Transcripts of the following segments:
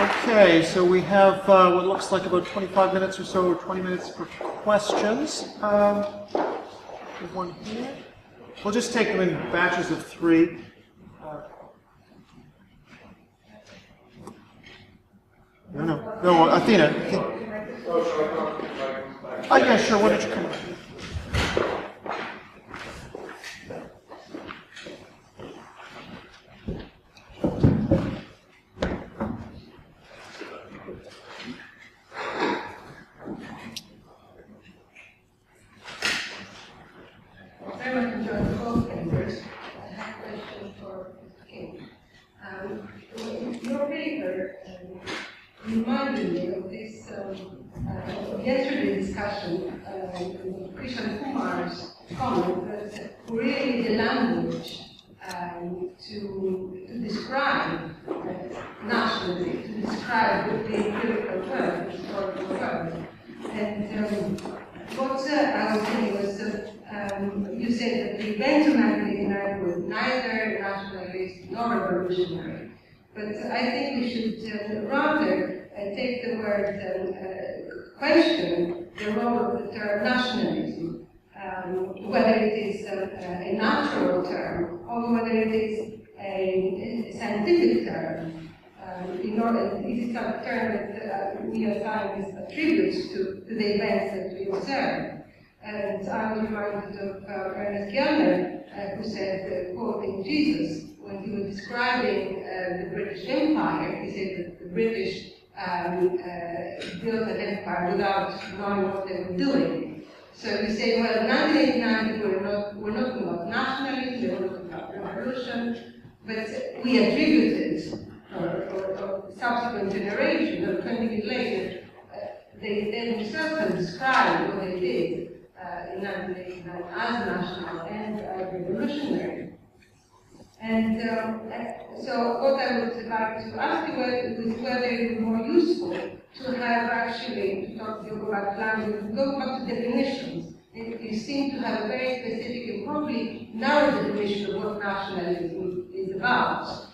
Okay, so we have what looks like about 25 minutes or so, 20 minutes for questions. There's one here. We'll just take them in batches of 3. No, Athena. Oh, yeah, sure, why don't you come? Your paper reminded me of this yesterday's discussion with Krishan Kumar's comment that really the language to describe nationalism, to describe the empirical term, the historical term. And what I was saying was you said that the events of 1989 were neither nationalist nor revolutionary. But I think we should rather take the word question the role of the term nationalism, whether it is a natural term or whether it is a scientific term. In order, it is a term that we as scientists attribute to the events that we observe. And I was reminded of Ernest Gellner, who said, quoting Jesus, when he was describing the British Empire, he said that the British built an empire without knowing what they were doing. So you say, well, in 1989 we're not about nationalism, we're not about revolution, but we attributed, or subsequent generations, or 20 years later, they themselves have described what they did in 1989 as national and revolutionary. And so what I would like to ask you is whether it would be more useful to have actually, to talk about language, go back to definitions. You seem to have a very specific and probably narrow definition of what nationalism is about.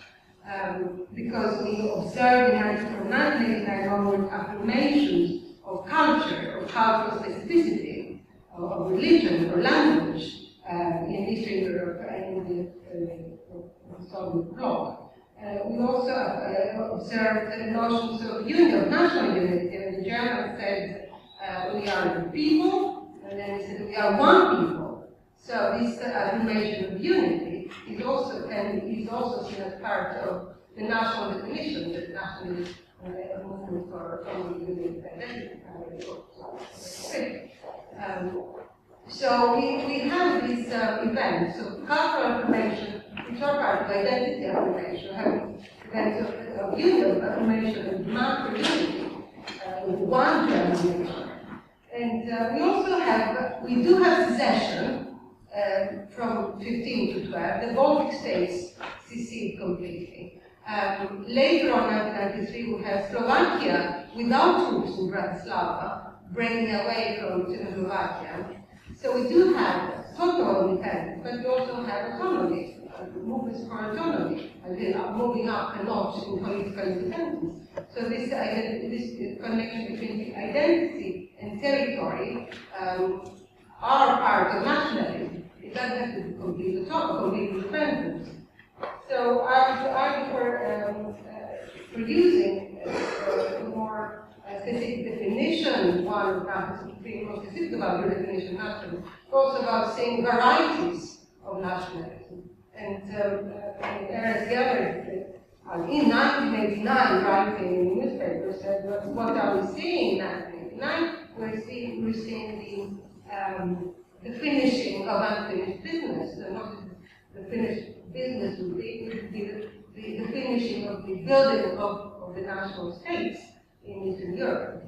Because we observe from 1989 onward affirmations of culture, of cultural specificity, of religion or language in Eastern Europe and in the Soviet bloc. We also observed notions of unity, of national unity. And the Germans said, we are the people, and then they said, we are one people. So this affirmation of unity is also seen as part of the national definition, that nationalist movement for common unity identity. So we have these events of cultural affirmation, which are part of identity affirmation, having events of union affirmation and demand for unity with one German nation. And we do have secession from 15 to 12. The Baltic states secede completely. Later on, 1993, we have Slovakia without troops in Bratislava, breaking away from Czechoslovakia. So we do have total independence, but we also have autonomy, movements for autonomy, and moving up a notch in political independence. So this connection between identity and territory are part of nationalism. It doesn't have to be complete independence. So I would argue for using a more specific definition, one of being more specific about your definition of nationalism, but also about saying varieties of nationalism. And Ernest Gellner, in 1989, writing in the newspaper, said, what are we seeing in 1989? We're seeing the finishing of unfinished business, and what the finished business would be the finishing of the building of the national states in Eastern Europe.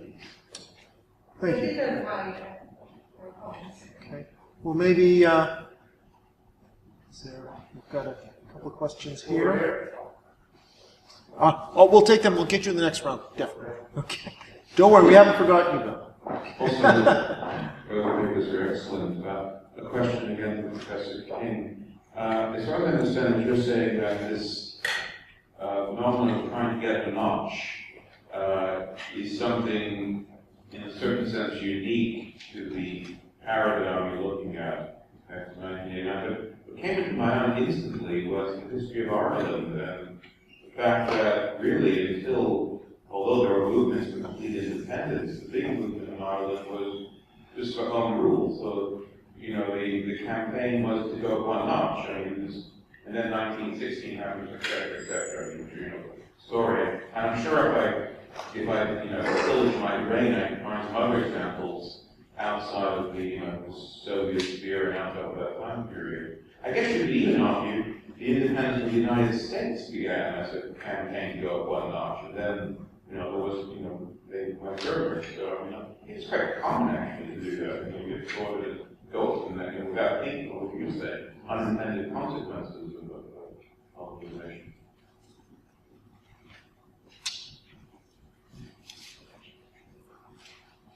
Thank you. These are my comments. Okay. Well, maybe we've got a couple of questions here. We'll take them. We'll get you in the next round, definitely. Okay. Don't worry, we haven't forgotten you, though. Also, the papers are excellent. A question again from Professor King. As far as I understand, you're saying that this phenomenon of trying to get a notch is something, in a certain sense, unique to the paradigm you're looking at after 1989. But what came into my mind instantly was the history of Ireland and the fact that really until, although there were movements for complete independence, the big movement in Ireland was just for home rule. So, you know, the campaign was to go up one notch. I mean, and then 1916 happens, et cetera, you know, story. And I'm sure if I you know, pillage my brain, I can find some other examples outside of the, you know, the Soviet sphere and outside of that time period. I guess you could even argue the independence of the United States began as a campaign to go up one notch, and then, you know, there was, you know, they went further. So, I mean, it's quite common actually to do that. You know, you get caught in ghosts and then, you know, without thinking, what you say, unintended consequences of the nation.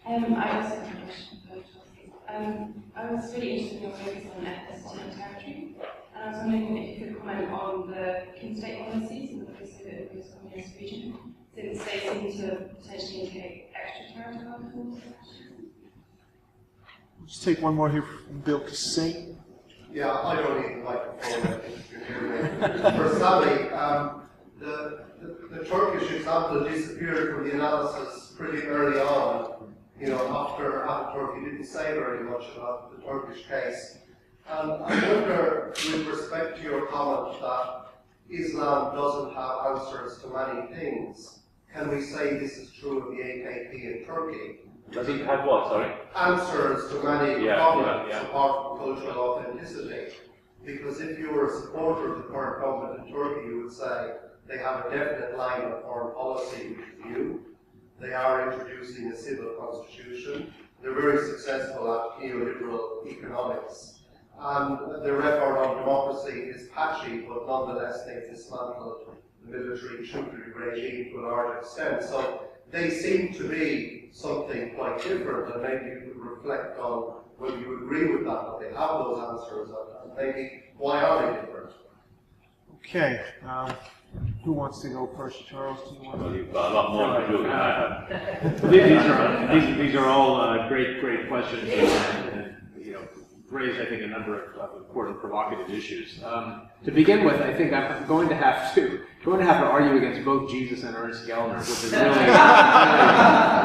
I also have a question for Chelsea. I was really interested in your focus on ethnicity and territory, and I was wondering if you could comment on the kin-state policies in the post-Soviet and post-communist region, since they seem to potentially indicate extraterritorial forms. Just take one more here from Bill Cassane. Yeah, I don't need the microphone, I think you can hear me. For Sami, the Turkish example disappeared from the analysis pretty early on. You know, after Turkey didn't say very much about the Turkish case. And I wonder, with respect to your comment that Islam doesn't have answers to many things, can we say this is true of the AKP in Turkey? Does it have what, sorry? Answers to many problems apart from cultural authenticity. Because if you were a supporter of the current government in Turkey, you would say they have a definite line of foreign policy with you. They are introducing a civil constitution. They're very successful at neoliberal economics. And their record on democracy is patchy, but nonetheless they've dismantled the military tutelary regime to a large extent. So they seem to be something quite different, and maybe you could reflect on whether you agree with that they have those answers, and maybe why are they different? Okay. Who wants to go first? Charles, do you want to? Well, you've got a lot more to do than I have. These are all great questions, and you know, raise, I think, a number of important provocative issues. To begin with, I think I'm going to have to argue against both Jesus and Ernst Gellner, which is really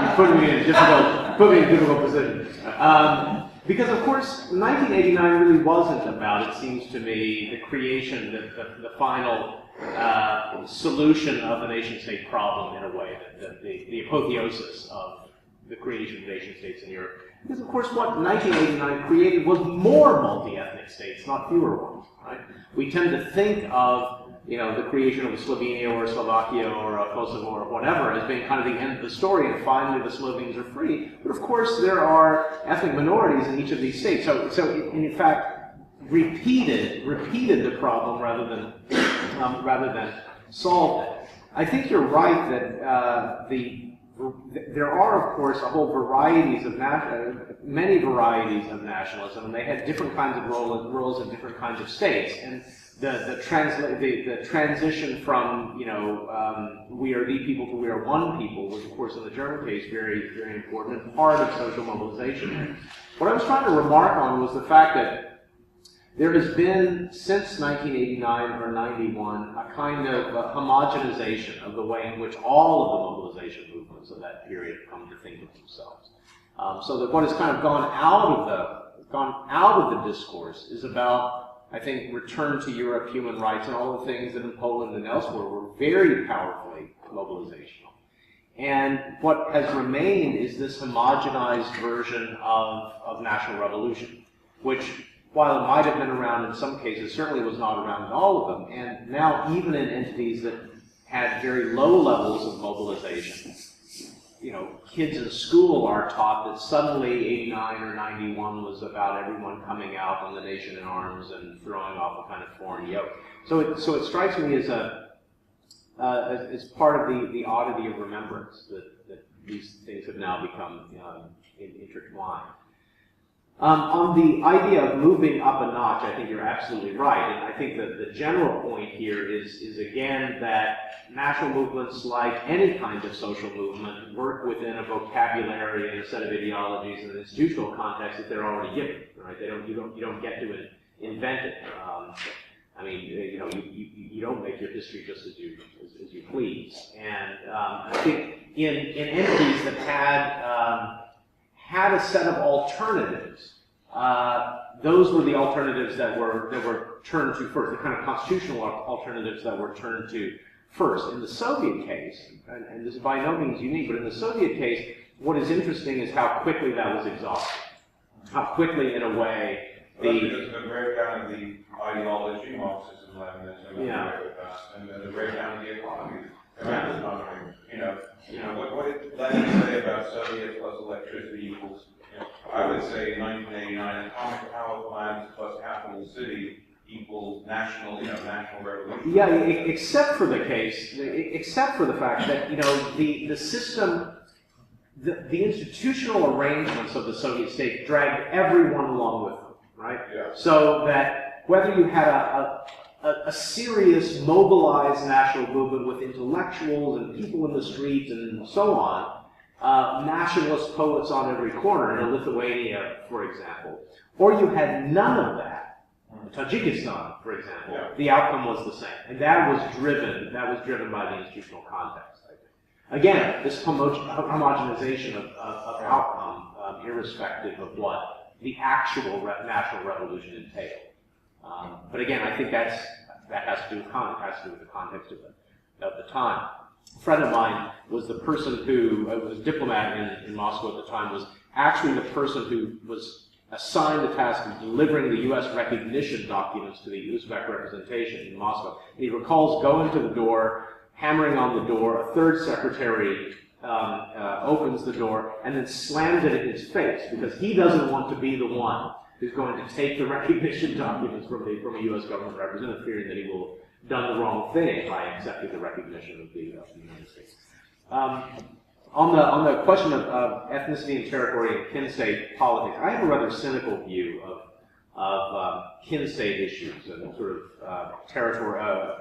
you put me in a difficult position. Because of course, 1989 really wasn't about, it seems to me, the creation, the final solution of the nation-state problem in a way, the apotheosis of the creation of nation-states in Europe. Because of course what 1989 created was more multi-ethnic states, not fewer ones, right? We tend to think of, you know, the creation of Slovenia or Slovakia or Kosovo or whatever as being kind of the end of the story, and finally the Slovenes are free. But of course there are ethnic minorities in each of these states. So in fact, repeated the problem rather than solved it. I think you're right that there are, of course, a whole many varieties of nationalism, and they had different kinds of roles in different kinds of states. And the transition from, you know, we are the people to we are one people was, of course, in the German case, very, very important and part of social mobilization. What I was trying to remark on was the fact that there has been, since 1989 or 91, a kind of homogenization of the way in which all of the mobilization movements of that period have come to think of themselves. So that what has kind of gone out of the discourse is about, I think, return to Europe, human rights, and all the things that in Poland and elsewhere were very powerfully mobilizational. And what has remained is this homogenized version of national revolution, which, while it might have been around in some cases, certainly was not around in all of them. And now, even in entities that had very low levels of mobilization, you know, kids in school are taught that suddenly 89 or 91 was about everyone coming out on the nation in arms and throwing off a kind of foreign yoke. So it strikes me as as part of the oddity of remembrance that these things have now become intertwined. On the idea of moving up a notch, I think you're absolutely right, and I think that the general point here is again that national movements, like any kind of social movement, work within a vocabulary and a set of ideologies and an institutional context that they're already given. Right? You don't get to invent it. I mean, you don't make your history just as you please. And I think in entities that had a set of alternatives, those were the alternatives that were turned to first, the kind of constitutional alternatives that were turned to first. In the Soviet case, and this is by no means unique, but in the Soviet case, what is interesting is how quickly that was exhausted. How quickly, in a way, because the breakdown of the ideology, Marxism, Leninism, yeah. And the breakdown of the economy. What did Lenin say about Soviet plus electricity equals? I would say in 1989, atomic power plants plus capital city equals national revolution. Yeah, except for the fact that the system, the institutional arrangements of the Soviet state dragged everyone along with them. Right? Yeah. So that whether you had a serious, mobilized national movement with intellectuals and people in the streets and so on, nationalist poets on every corner in Lithuania, for example, or you had none of that, Tajikistan, for example, yeah. The outcome was the same. And that was driven by the institutional context, I think. Again, this homogenization of outcome, irrespective of what the actual national revolution entailed. But again, I think that has to do with the context of the time. A friend of mine was the person who was a diplomat in Moscow at the time, was actually the person who was assigned the task of delivering the U.S. recognition documents to the Uzbek representation in Moscow. And he recalls going to the door, hammering on the door, a third secretary opens the door and then slams it in his face because he doesn't want to be the one who's going to take the recognition documents from a U.S. government representative, fearing that he will have done the wrong thing by accepting the recognition of the United States. On the question of ethnicity and territory and kin-state politics, I have a rather cynical view of kin-state issues and sort of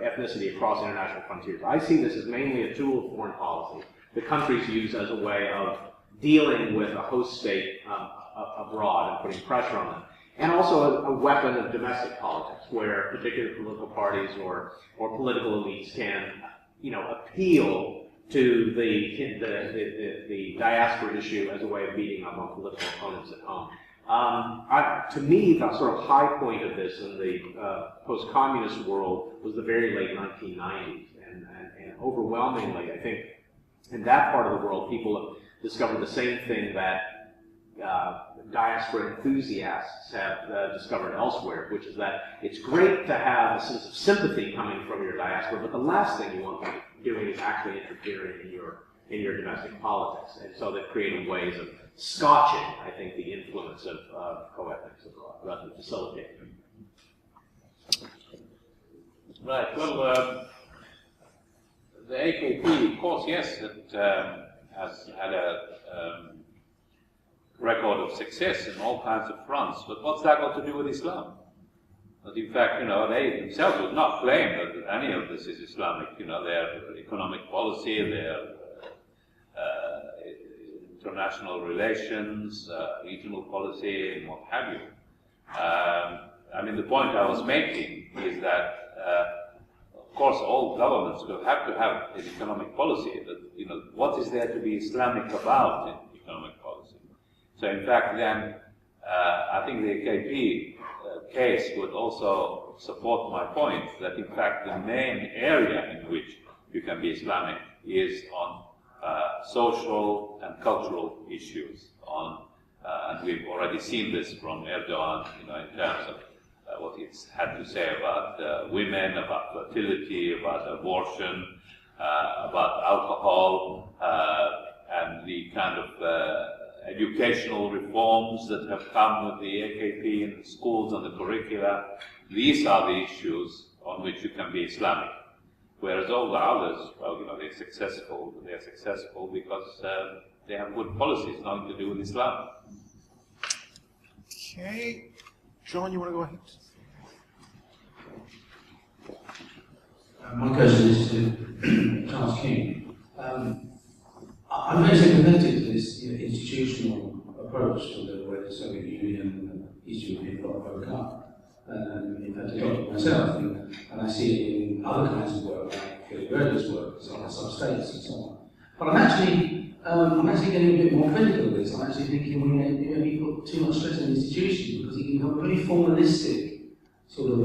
ethnicity across international frontiers. I see this as mainly a tool of foreign policy the countries use as a way of dealing with a host state abroad and putting pressure on them. And also a weapon of domestic politics, where particular political parties or political elites can, appeal to the diaspora issue as a way of beating up on political opponents at home. To me, the sort of high point of this in the post-communist world was the very late 1990s, and overwhelmingly, I think, in that part of the world, people have discovered the same thing that diaspora enthusiasts have discovered elsewhere, which is that it's great to have a sense of sympathy coming from your diaspora, but the last thing you want to be doing is actually interfering in your domestic politics. And so they're creating ways of scotching, I think, the influence of co-ethnics abroad, rather than facilitating. Right. Well, the AKP, of course, yes, it has had a record of success in all kinds of fronts, but what's that got to do with Islam? But in fact, they themselves would not claim that any of this is Islamic. Their economic policy, their international relations, regional policy, and what have you. The point I was making is that, of course, all governments will have to have an economic policy. That, what is there to be Islamic about in economic policy? So, in fact, then, I think the AKP case would also support my point that, in fact, the main area in which you can be Islamic is on social and cultural issues. And we've already seen this from Erdogan, in terms of what he's had to say about women, about fertility, about abortion, about alcohol, and the kind of educational reforms that have come with the AKP in the schools and the curricula. These are the issues on which you can be Islamic. Whereas all the others, well, they're successful. They're successful because they have good policies, nothing to do with Islam. Okay. John, you want to go ahead? My question is to Charles King. I'm very sympathetic to this institutional approach to the way the Soviet Union and East European bloc broke up. In fact, I adopted it myself, and I see it in other kinds of work, like Gerda's work, on sub-states and so on. But I'm actually getting a bit more critical of this. I'm actually thinking we maybe put too much stress on institutions because it can become a very formalistic sort of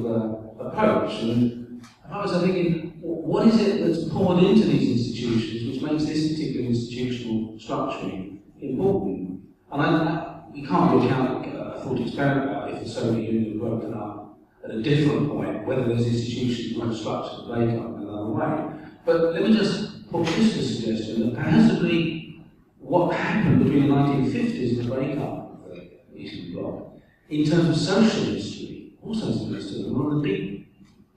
approach. And I was thinking, what is it that's poured into these institutions which makes this particular institutional structuring important? And we can't really count a thought experiment about if the Soviet Union had broken up at a different point, whether those institutions might have structured the breakup in another way. But let me just put this as a suggestion that possibly what happened between the 1950s and the breakup of the Eastern Bloc, in terms of social history, also is understood. One of the big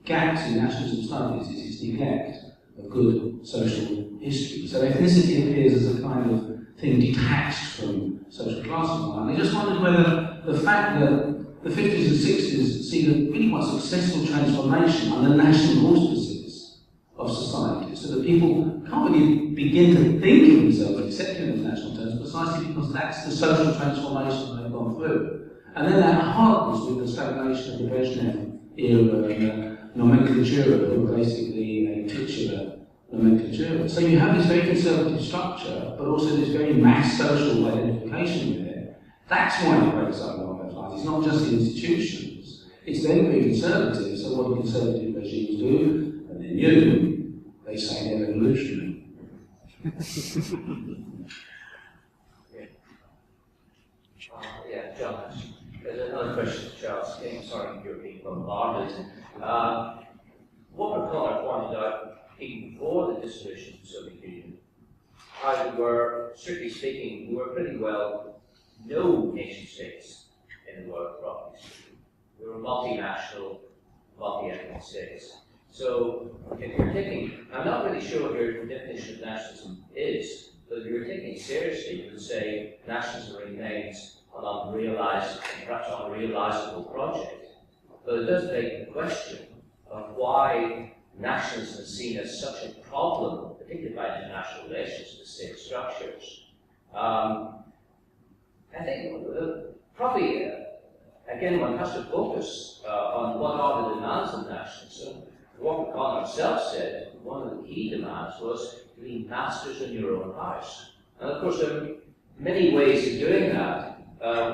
gaps in nationalism studies is its neglect of good social history. So ethnicity appears as a kind of thing detached from social class and I just wondered whether the fact that the 50s and 60s see a really quite successful transformation under national auspices of society, so that people can't really begin to think of themselves accepting of national terms precisely because that's the social transformation they've gone through. And then that hardens with the stagnation of the Brezhnev era and nomenclatura, who were basically a titular nomenclatura. So you have this very conservative structure, but also this very mass social identification with it. That's why it breaks up along those lines. It's not just the institutions. It's then very conservative. So what do conservative regimes do? And then they say they're revolutionary. Yeah, John. There's another question to Charles King. Sorry, you're being bombarded. What O'Connor pointed out even before the dissolution of the Soviet Union, how we were, strictly speaking, we were pretty well no nation states in the world, roughly speaking. We were multinational, multi-ethnic states. So if you're taking, I'm not really sure what your definition of nationalism is, but if you're taking it seriously, you would say nationalism remains an unrealized, perhaps unrealizable project. But it does beg the question of why nationalism is seen as such a problem, particularly by international relations with state structures. I think probably, again, one has to focus on what are the demands of nationalism. What O'Connor himself said, one of the key demands was to be masters in your own house. And of course, there are many ways of doing that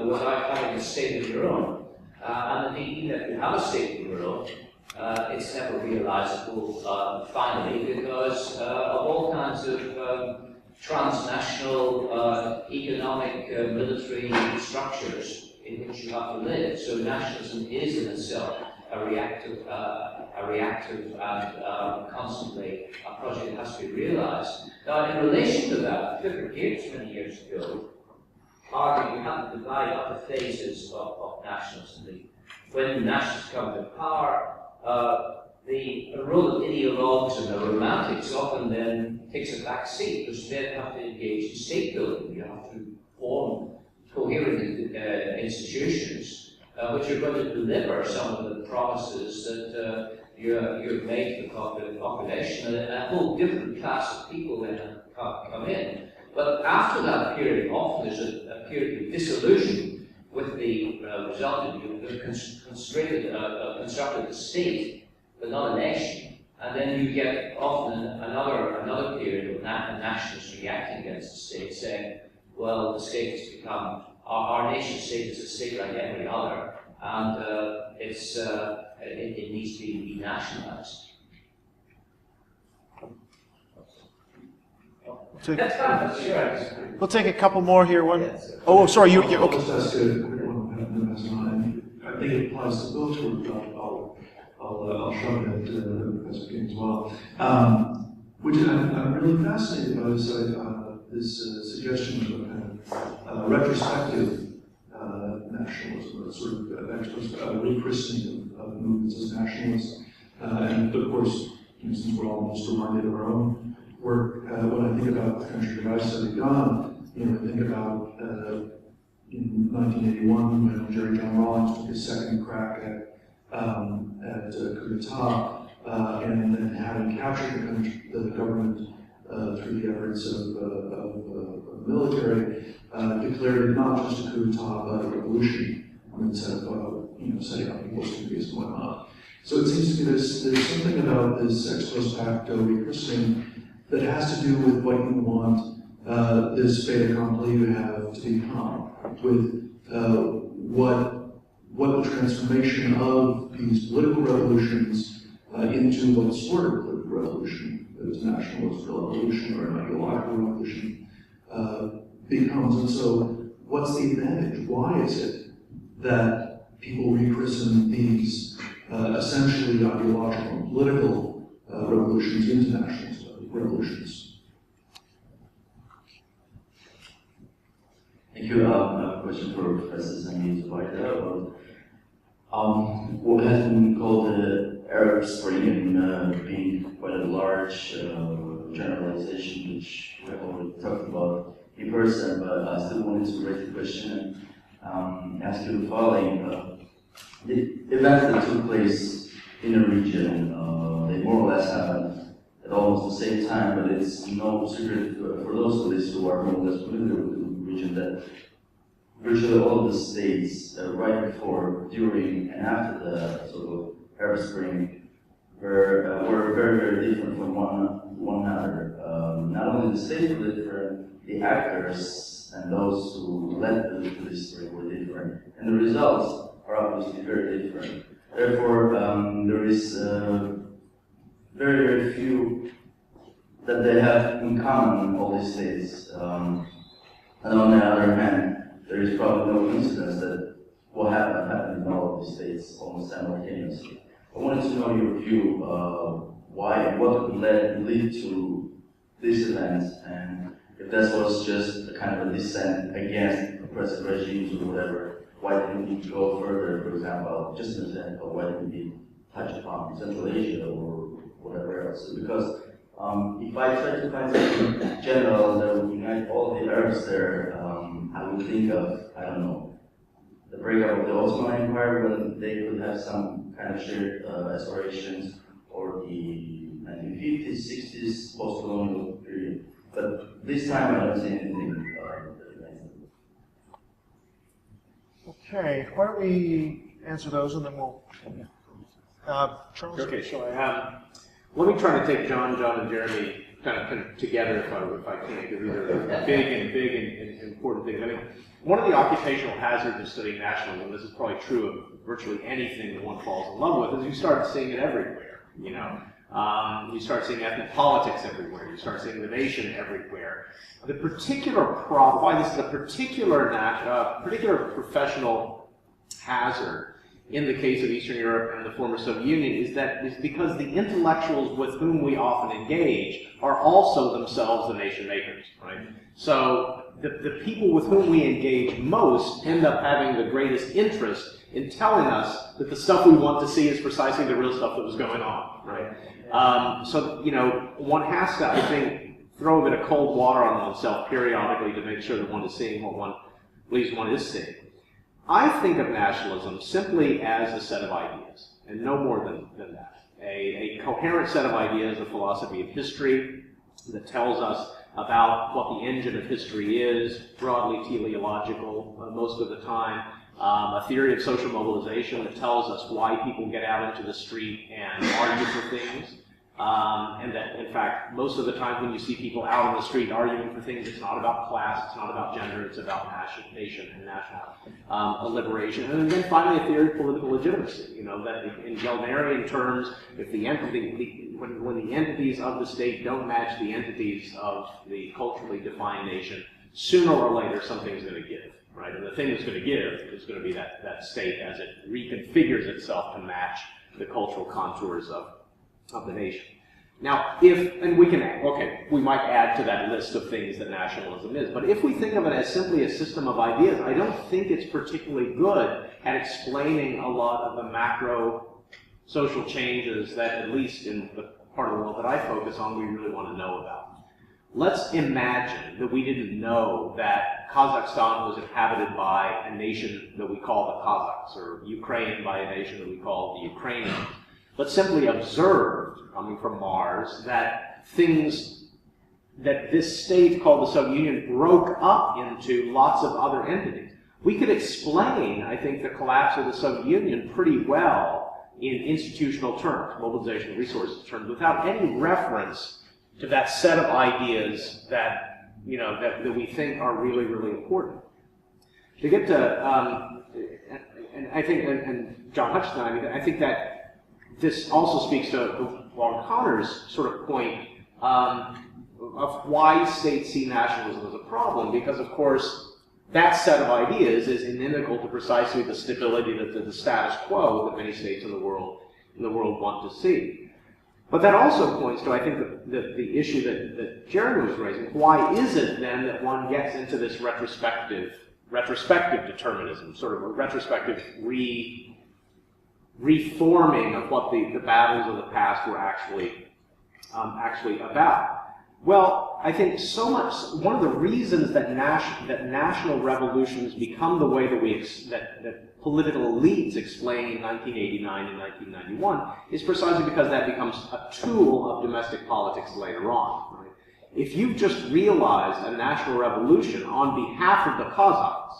without having a state of your own. And indeed, even if you have a state of your own, it's never realizable finally because of all kinds of transnational economic military structures in which you have to live. So nationalism is in itself a reactive and constantly a project that has to be realized. Now, in relation to that, Clifford Geertz many years ago argued you have to divide up the phases of nationalism. When nationalists come to power, the role of ideologues and the romantics often then takes a back seat because they then have to engage in state building. You have to form coherent institutions which are going to deliver some of the promises that you've made to the population, and a whole different class of people then come in. But after that period, often there's a period of disillusion with the result of you've constructed the state, but not a nation. And then you get often another period of nationalists reacting against the state, saying, well, the state has become, our nation state is a state like every other, and it needs to be nationalized. We'll take a couple more here. Oh, sorry, you okay. I'll just ask a quick one. I think it applies to both work, but I'll show it to Professor King as well. Which I'm really fascinated by this suggestion of a kind of retrospective nationalism, a sort of rechristening of movements as nationalists. And of course, since we're all just reminded of our own work, when I think about the country that I studied, Ghana, I think about in 1981 when Jerry John Rawlings took his second crack at coup d'etat, and then having captured the government through the efforts of the military, declared it not just a coup d'etat but a revolution instead of setting up people's committees and whatnot. So it seems to me there's something about this ex post facto rechristening that has to do with what you want this fait accompli you have to become, with what the transformation of these political revolutions into what sort of political revolution, whether it's a nationalist revolution or an ideological revolution, becomes. And so what's the advantage? Why is it that people rechristen these essentially ideological and political revolutions into nationalist revolutions? Thank you. I have a question for Professor Sami Zubaida about what has been called the Arab Spring, and being quite a large generalization, which we have already talked about in person, but I still wanted to raise the question and ask you the following. The events that took place in a region, they more or less happened at almost the same time, but it's no secret for those of us who are more or less familiar with the region that virtually all of the states, right before, during, and after the sort of Arab Spring, were very, very different from one another. Not only the states were different, the actors and those who led to this spring were different, and the results are obviously very different. Therefore, there is very, very few that they have in common, all these states. And on the other hand, there is probably no coincidence that what happened in all of these states almost simultaneously. I wanted to know your view, why, what could lead to these events, and if this was just a kind of a dissent against oppressive regimes or whatever, why didn't we go further, for example, just an example, why didn't we touch upon Central Asia or whatever else? Because if I try to find something general that would unite all the Arabs there, I would think of, I don't know, the breakup of the Ottoman Empire when they could have some kind of shared aspirations, or the 1950s, 60s post-colonial period. But this time I don't see anything. Okay, why don't we answer those and then we'll. Charles? Okay, so let me try to take John, and Jeremy kind of together if I can, because these are big and important things. I mean, one of the occupational hazards of studying nationalism, this is probably true of virtually anything that one falls in love with, is you start seeing it everywhere. You start seeing ethnic politics everywhere. You start seeing the nation everywhere. The particular problem, why this is a particular professional hazard in the case of Eastern Europe and the former Soviet Union is because the intellectuals with whom we often engage are also themselves the nation makers, right? So the people with whom we engage most end up having the greatest interest in telling us that the stuff we want to see is precisely the real stuff that was going on, right? So, one has to, I think, throw a bit of cold water on oneself periodically to make sure that one is seeing what one believes one is seeing. I think of nationalism simply as a set of ideas, and no more than that. A coherent set of ideas, a philosophy of history that tells us about what the engine of history is, broadly teleological most of the time, a theory of social mobilization that tells us why people get out into the street and argue for things, and that, in fact, most of the time when you see people out on the street arguing for things, it's not about class, it's not about gender, it's about nation and national liberation. And then finally, a theory of political legitimacy, that in Gelnerian terms, if when the entities of the state don't match the entities of the culturally defined nation, sooner or later something's going to give, right? And the thing that's going to give is going to be that state as it reconfigures itself to match the cultural contours of the nation. Now, we might add to that list of things that nationalism is, but if we think of it as simply a system of ideas, I don't think it's particularly good at explaining a lot of the macro social changes that, at least in the part of the world that I focus on, we really want to know about. let's imagine that we didn't know that Kazakhstan was inhabited by a nation that we call the Kazakhs, or Ukraine by a nation that we call the Ukrainians. Let's simply observe, coming from Mars, that this state called the Soviet Union broke up into lots of other entities. We could explain, I think, the collapse of the Soviet Union pretty well in institutional terms, mobilization of resources terms, without any reference to that set of ideas that, that we think are really, really important. To get to, and I think, and John Hutchinson, I think that this also speaks to Warren Connor's sort of point of why states see nationalism as a problem, because of course that set of ideas is inimical to precisely the stability, the status quo that many states in the world want to see. But that also points to, I think, the issue that Jeremy was raising. Why is it then that one gets into this retrospective determinism, sort of a retrospective reforming of what the battles of the past were actually about? Well, I think one of the reasons that national revolutions become the way that political elites explain in 1989 and 1991 is precisely because that becomes a tool of domestic politics later on. Right? If you just realized a national revolution on behalf of the Kazakhs,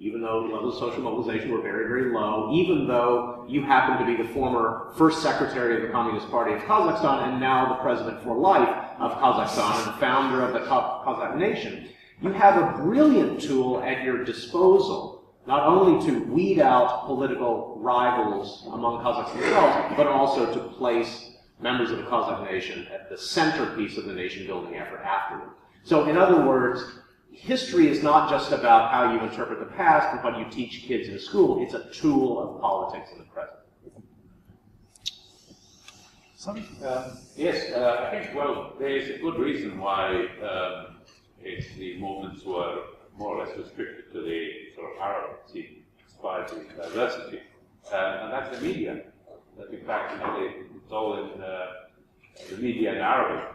even though levels of social mobilization were very, very low, even though you happen to be the former first secretary of the Communist Party of Kazakhstan and now the president for life of Kazakhstan and the founder of the Kazakh nation, you have a brilliant tool at your disposal, not only to weed out political rivals among Kazakhs themselves, but also to place members of the Kazakh nation at the centerpiece of the nation-building effort afterward. So, in other words, history is not just about how you interpret the past and what you teach kids in school. It's a tool of politics in the present. Sami? Yes, I think, well, there is a good reason why the movements were more or less restricted to the sort of Arab scene, despite the diversity. And that's the media. That in fact, it's all in the media in Arabic,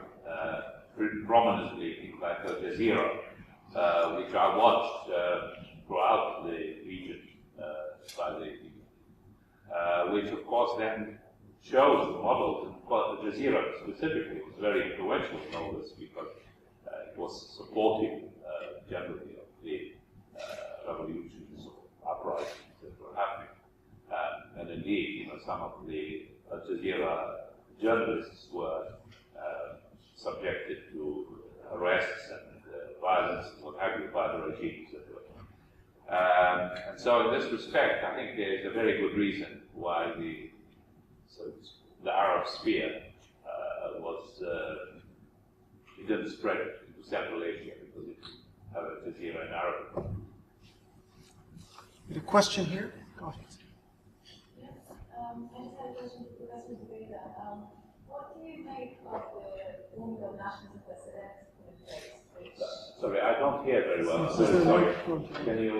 written prominently, things like Al Jazeera, which I watched throughout the region by the people, which of course then shows the models, and Al Jazeera specifically was very influential in all this because it was supporting generally of the revolutions or uprisings that were happening. And indeed, some of the Al Jazeera journalists were subjected to arrests and violence and what have you by the regimes that were. And so in this respect, I think there is a very good reason why the Arab sphere it didn't spread into Central Asia because it had Al Jazeera in Arabic. A question here? Go ahead. Yes, I just had a question for Professor Zubaida. What do you make of the formula of nationalism that Zelensky put in place? Sorry, I don't hear very well. Sorry. Can you?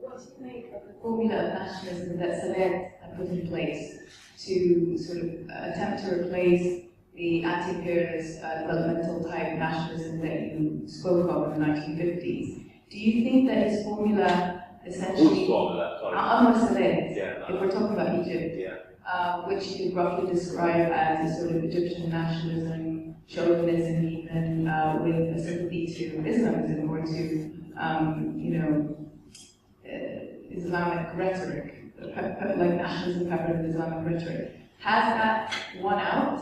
What do you make of the formula of nationalism that Zelensky put in place to sort of attempt to replace the anti-imperialist developmental type nationalism that you spoke of in the 1950s? Do you think that his formula essentially... Whose formula? Sorry. Anwar Sadat, Yeah, if we're talking about Egypt, which you could roughly describe as a sort of Egyptian nationalism, chauvinism even, with a sympathy to Islamism or to, Islamic rhetoric, like nationalism peppered with Islamic rhetoric. Has that won out?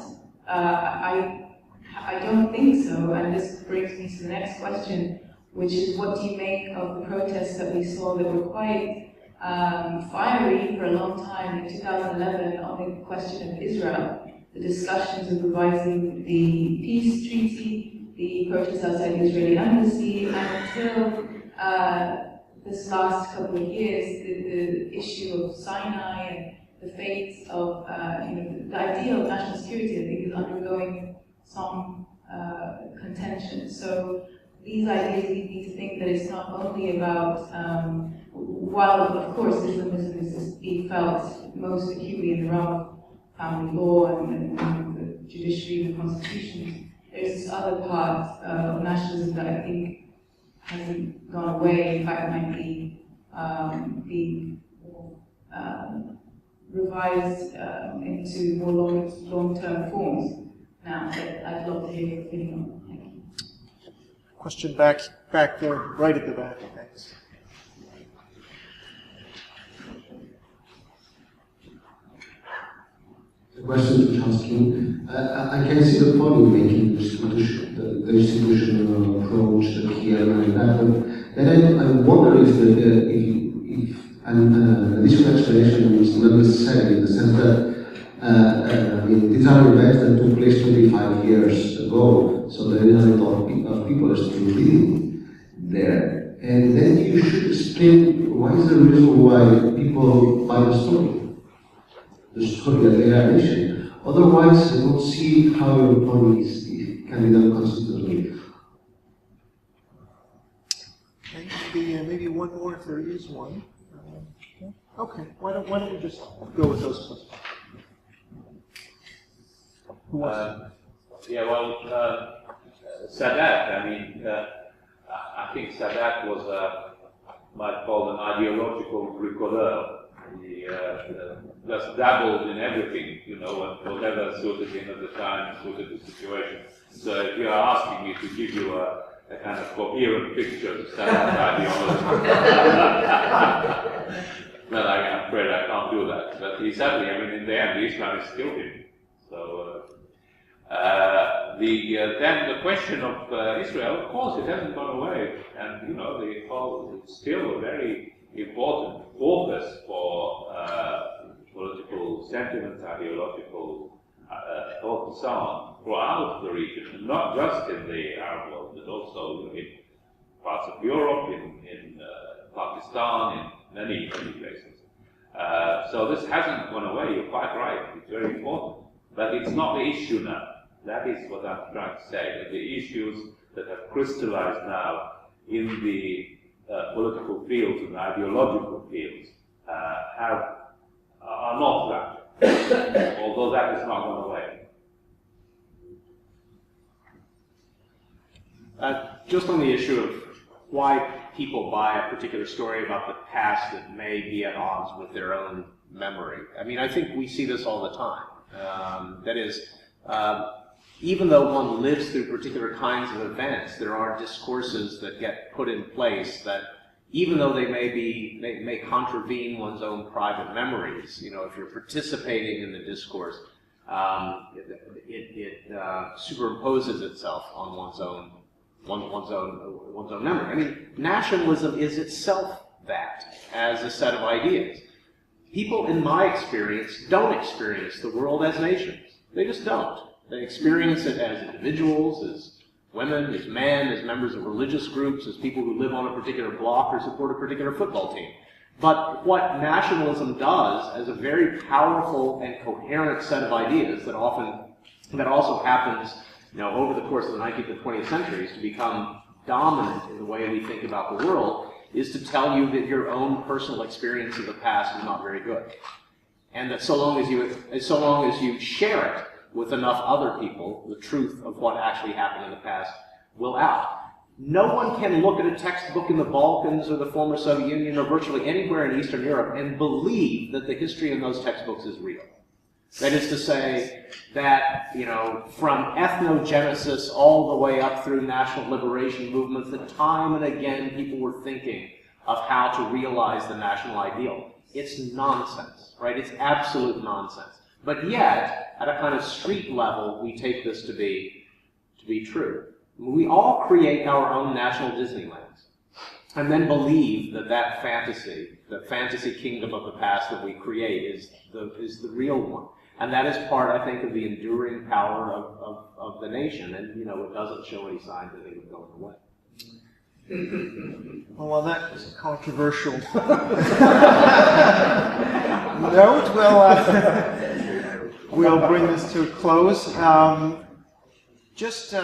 I don't think so, and this brings me to the next question, which is what do you make of the protests that we saw that were quite fiery for a long time in 2011 on the question of Israel, the discussions of revising the peace treaty, the protests outside the Israeli embassy, and until this last couple of years, the issue of Sinai and the fate of, the idea of national security, I think, is undergoing some contention. So these ideas lead me to think that it's not only about, while of course Islamism is being felt most acutely in the realm of family law and judiciary and the constitution, there's this other part of nationalism that I think hasn't gone away, in fact might be being revised into more long-term forms now. But I'd love to hear your opinion on that. Thank you. Question back there, right at the back. Thanks. The question to Charles King. I can see the point you're making, the institutional approach, the key element in that, but then I wonder if an additional explanation is not necessary, in the sense that these are events that took place 25 years ago, so there is a lot of people still living there. And then you should explain what is the reason why people buy the story that they are nation. Otherwise, I don't see how your point can be done consistently. Maybe one more if there is one. Okay, why don't we just go with those questions? Who wants Yeah, well, Sadat, I mean, I think Sadat was might call an ideological bricoleur. He just dabbled in everything, you know, and whatever suited him at the time, suited the situation. So if you are asking me to give you a kind of coherent picture of Sadat's ideology, well, I'm afraid I can't do that. But he sadly, I mean, in the end, the Islamists killed him. So then the question of Israel, of course, it hasn't gone away, and you know, it's still a very important focus for political sentiment, ideological thought, and so on throughout the region, and not just in the Arab world, but also in parts of Europe, in Pakistan, in many places. So this hasn't gone away. You're quite right. It's very important, but it's not the issue now. That is what I'm trying to say. That the issues that have crystallized now in the political fields and ideological fields are not that, although that has not gone away. Just on the issue of why people buy a particular story about the past that may be at odds with their own memory. I mean, I think we see this all the time. That is, even though one lives through particular kinds of events, there are discourses that get put in place that, even though they may contravene one's own private memories, you know, if you're participating in the discourse, it superimposes itself on one's own memory. I mean, nationalism is itself that, as a set of ideas. People, in my experience, don't experience the world as nations. They just don't. They experience it as individuals, as women, as men, as members of religious groups, as people who live on a particular block or support a particular football team. But what nationalism does, as a very powerful and coherent set of ideas that also happens, you know, over the course of the 19th and 20th centuries to become dominant in the way we think about the world, is to tell you that your own personal experience of the past is not very good. And that so long as you share it with enough other people, the truth of what actually happened in the past will out. No one can look at a textbook in the Balkans or the former Soviet Union or virtually anywhere in Eastern Europe and believe that the history in those textbooks is real. That is to say that, you know, from ethnogenesis all the way up through national liberation movements, that time and again people were thinking of how to realize the national ideal. It's nonsense, right? It's absolute nonsense. But yet, at a kind of street level, we take this to be true. We all create our own national Disneylands, and then believe that that fantasy, the fantasy kingdom of the past that we create, is the real one. And that is part, I think, of the enduring power of the nation. And, you know, it doesn't show any signs that it would go away. Well, that was a controversial note. We'll bring this to a close. Just